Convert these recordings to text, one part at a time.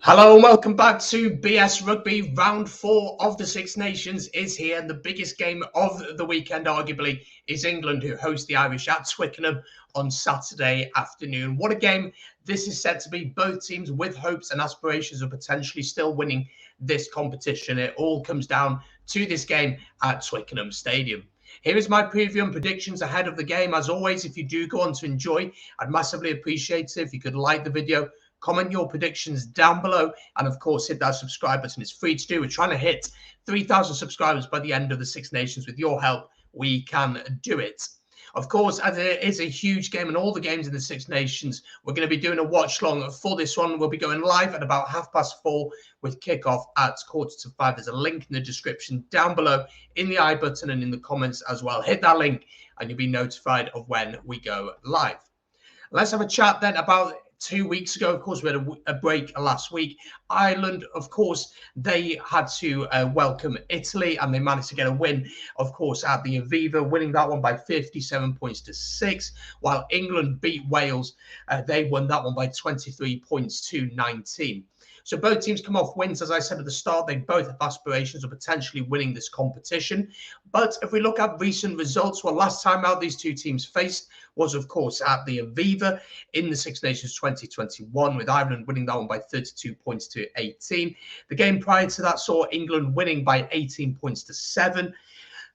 Hello and welcome back to BS Rugby. Round 4 of the Six Nations is here, and the biggest game of the weekend, arguably, is England, who host the Irish at Twickenham on Saturday afternoon. What a game this is set to be. Both teams with hopes and aspirations of potentially still winning this competition. It all comes down to this game at Twickenham Stadium. Here is my preview and predictions ahead of the game. As always, if you do go on to enjoy, I'd massively appreciate it if you could like the video, comment your predictions down below, and of course hit that subscribe button. It's free to do. We're trying to hit 3,000 subscribers by the end of the Six Nations. With your help, we can do it. Of course, as it is a huge game and all the games in the Six Nations, we're going to be doing a watch long for this one. We'll be going live at about 4:30 with kickoff at 4:45. There's a link in the description down below, in the I button and in the comments as well. Hit that link and you'll be notified of when we go live. Let's have a chat then about 2 weeks ago. Of course, we had a break last week. Ireland, of course, they had to welcome Italy, and they managed to get a win, of course, at the Aviva, winning that one by 57 points to 6, while England beat Wales. They won that one by 23 points to 19. So both teams come off wins. As I said at the start, they both have aspirations of potentially winning this competition. But if we look at recent results, well, last time out these two teams faced was, of course, at the Aviva in the Six Nations 2021, with Ireland winning that one by 32 points to 18. The game prior to that saw England winning by 18 points to 7.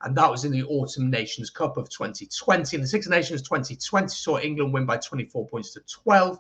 And that was in the Autumn Nations Cup of 2020. In the Six Nations 2020 saw England win by 24 points to 12.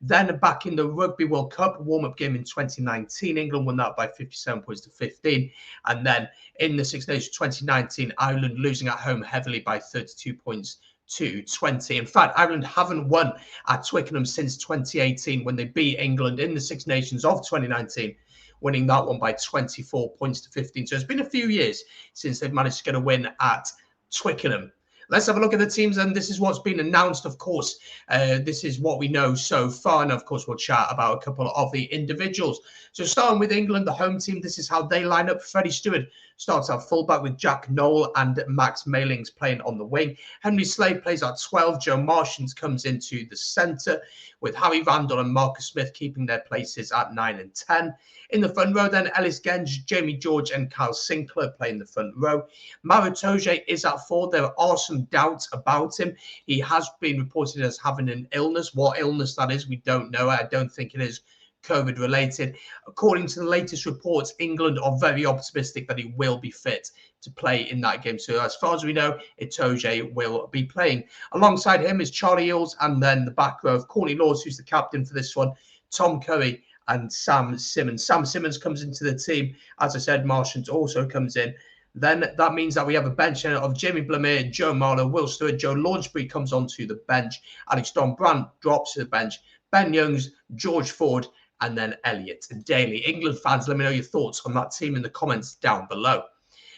Then back in the Rugby World Cup warm-up game in 2019, England won that by 57 points to 15. And then in the Six Nations 2019, Ireland losing at home heavily by 32 points to 20. In fact, Ireland haven't won at Twickenham since 2018 when they beat England in the Six Nations of 2019, winning that one by 24 points to 15. So it's been a few years since they've managed to get a win at Twickenham. Let's have a look at the teams, and this is what's been announced, of course. This is what we know so far, and of course we'll chat about a couple of the individuals. So starting with England, the home team, this is how they line up. Freddie Stewart starts at fullback with Jack Nowell and Max Malings playing on the wing. Henry Slade plays at 12. Joe Marchant comes into the centre, with Harry Randall and Marcus Smith keeping their places at 9 and 10. In the front row, then, Ellis Genge, Jamie George and Kyle Sinclair playing the front row. Maro Itoje is at 4. There are some doubts about him. He has been reported as having an illness. What illness that is, we don't know. I don't think it is COVID related. According to the latest reports, England are very optimistic that he will be fit to play in that game. So as far as we know, Itoje will be playing. Alongside him is Charlie Eales, and then the back row of Courtney Lawes, who's the captain for this one, Tom Curry and Sam Simmons. Sam Simmons comes into the team. As I said, Marchant also comes in. Then that means that we have a bench of Jamie Blamire, Joe Marler, Will Stewart, Joe Launchbury comes onto the bench. Alex Don Brandt drops to the bench. Ben Youngs, George Ford, and then Elliot Daly. England fans, let me know your thoughts on that team in the comments down below.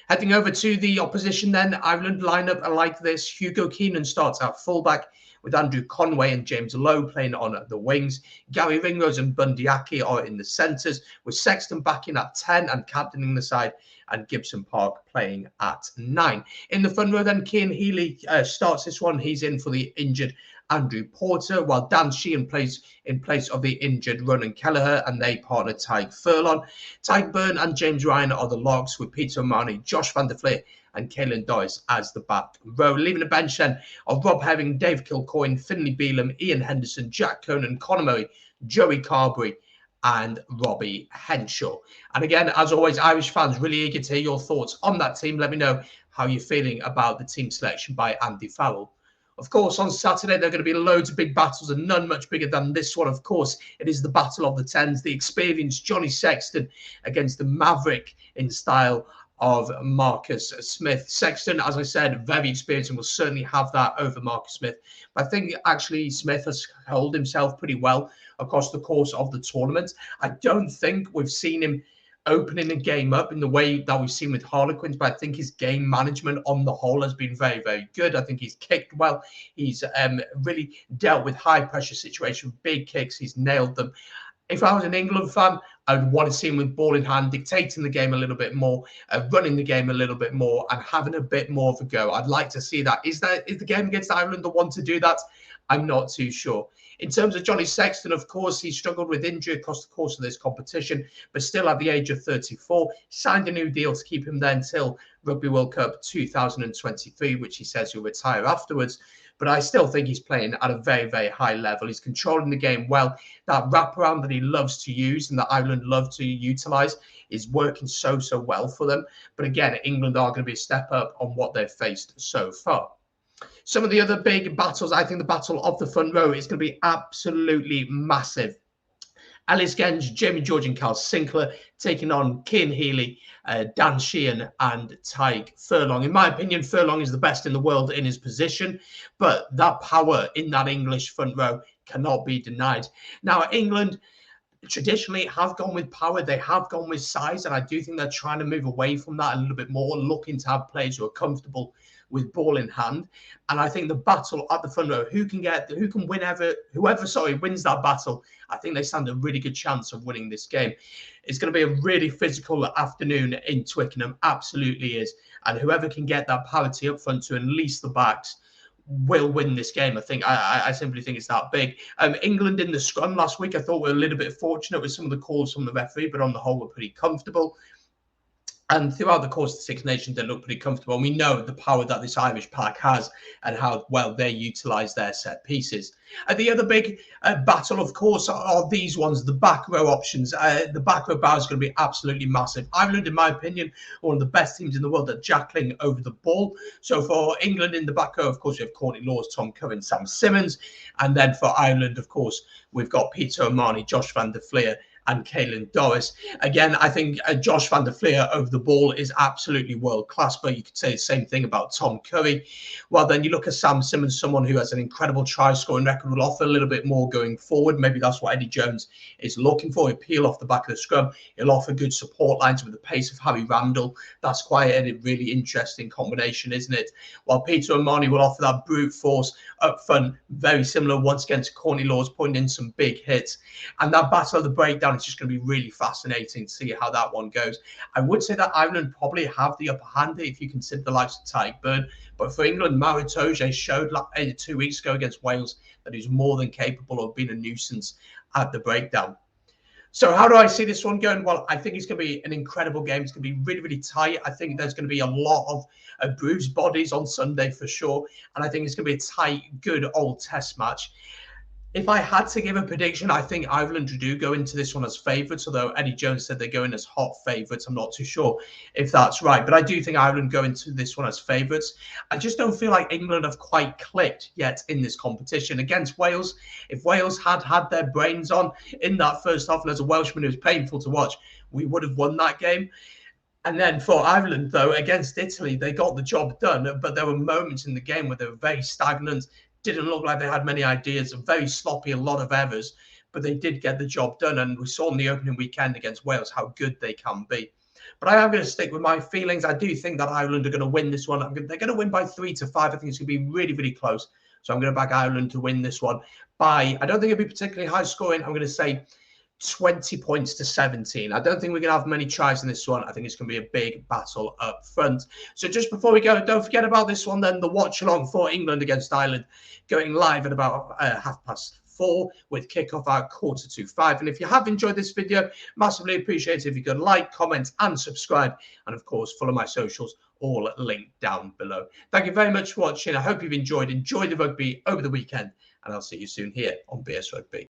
Heading over to the opposition then, Ireland lineup are like this. Hugo Keenan starts at fullback, with Andrew Conway and James Lowe playing on the wings. Gary Ringrose and Bundy Aki are in the centres, with Sexton backing at 10 and captaining the side, and Gibson Park playing at 9. In the front row then, Cian Healy starts this one. He's in for the injured Andrew Porter, while Dan Sheehan plays in place of the injured Ronan Kelleher, and they partner Tyke Furlong. Tyke Byrne and James Ryan are the locks, with Peter O'Mahony, Josh van der Fleer and Caelan Doyle as the back row. Leaving the bench then of Rob Herring, Dave Kilcoyne, Finlay Bealham, Ian Henderson, Jack Conan, Conor Murray, Joey Carberry and Robbie Henshaw. And again, as always, Irish fans, really eager to hear your thoughts on that team. Let me know how you're feeling about the team selection by Andy Farrell. Of course, on Saturday, there are going to be loads of big battles, and none much bigger than this one. Of course, it is the Battle of the Tens, the experienced Johnny Sexton against the Maverick in style of Marcus Smith. Sexton, as I said, very experienced and will certainly have that over Marcus Smith. But I think actually Smith has held himself pretty well across the course of the tournament. I don't think we've seen him opening the game up in the way that we've seen with Harlequins, but I think his game management on the whole has been very, very good. I think he's kicked well. He's really dealt with high pressure situations, big kicks. He's nailed them. If I was an England fan, I would want to see him with ball in hand, dictating the game a little bit more, running the game a little bit more, and having a bit more of a go. I'd like to see that. Is the game against Ireland the one to do that? I'm not too sure. In terms of Johnny Sexton, of course, he struggled with injury across the course of this competition, but still at the age of 34, signed a new deal to keep him there until Rugby World Cup 2023, which he says he'll retire afterwards. But I still think he's playing at a very, very high level. He's controlling the game well. That wraparound that he loves to use and that Ireland love to utilise is working so well for them. But again, England are going to be a step up on what they've faced so far. Some of the other big battles, I think the battle of the front row is going to be absolutely massive. Ellis Genge, Jamie George and Carl Sinclair taking on Cian Healy, Dan Sheehan and Tadhg Furlong. In my opinion, Furlong is the best in the world in his position, but that power in that English front row cannot be denied. Now, England traditionally have gone with power. They have gone with size, and I do think they're trying to move away from that a little bit more, looking to have players who are comfortable with ball in hand. And I think the battle at the front row, whoever wins that battle, I think they stand a really good chance of winning this game. It's going to be a really physical afternoon in Twickenham, absolutely is. And whoever can get that parity up front to unleash the backs will win this game. I simply think it's that big. England in the scrum last week, I thought were a little bit fortunate with some of the calls from the referee, but on the whole, were pretty comfortable. And throughout the course of the Six Nations, they look pretty comfortable. And we know the power that this Irish pack has and how well they utilise their set pieces. The other big battle, of course, are these ones, the back row options. The back row bar is going to be absolutely massive. Ireland, in my opinion, are one of the best teams in the world at jackling over the ball. So for England in the back row, of course, we have Courtney Lawes, Tom Curran, Sam Simmons. And then for Ireland, of course, we've got Peter O'Mahony, Josh van der Flier, and Caelan Doris. Again, I think Josh van der Flier over the ball is absolutely world class, but you could say the same thing about Tom Curry. Well, then you look at Sam Simmons, someone who has an incredible try scoring record, will offer a little bit more going forward. Maybe that's what Eddie Jones is looking for. He'll peel off the back of the scrum. He'll offer good support lines with the pace of Harry Randall. That's quite a really interesting combination, isn't it? While Peter O'Mahony will offer that brute force up front, very similar once again to Courtney Lawes, putting in some big hits. And that battle of the breakdown, it's just going to be really fascinating to see how that one goes. I would say that Ireland probably have the upper hand if you consider the likes of Tadhg Beirne, but for England, Maro Itoje showed 2 weeks ago against Wales that he's more than capable of being a nuisance at the breakdown. So how do I see this one going? Well, I think it's going to be an incredible game. It's going to be really, really tight. I think there's going to be a lot of bruised bodies on Sunday for sure. And I think it's going to be a tight, good old test match. If I had to give a prediction, I think Ireland do go into this one as favourites, although Eddie Jones said they're going as hot favourites. I'm not too sure if that's right, but I do think Ireland go into this one as favourites. I just don't feel like England have quite clicked yet in this competition. Against Wales, if Wales had their brains on in that first half, and as a Welshman, it was painful to watch, we would have won that game. And then for Ireland, though, against Italy, they got the job done, but there were moments in the game where they were very stagnant, didn't look like they had many ideas, very sloppy, a lot of errors, but they did get the job done. And we saw in the opening weekend against Wales how good they can be. But I am going to stick with my feelings. I do think that Ireland are going to win this one. They're going to win by 3-5. I think it's going to be really, really close. So I'm going to back Ireland to win this one by, I don't think it'll be particularly high scoring. I'm going to say 20 points to 17. I don't think we're going to have many tries in this one. I think it's going to be a big battle up front. So just before we go, don't forget about this one then, the watch along for England against Ireland, going live at about 4:30 with kickoff at 4:45. And if you have enjoyed this video, massively appreciate it if you could like, comment and subscribe. And of course, follow my socials, all linked down below. Thank you very much for watching. I hope you've enjoyed the rugby over the weekend, and I'll see you soon here on BS Rugby.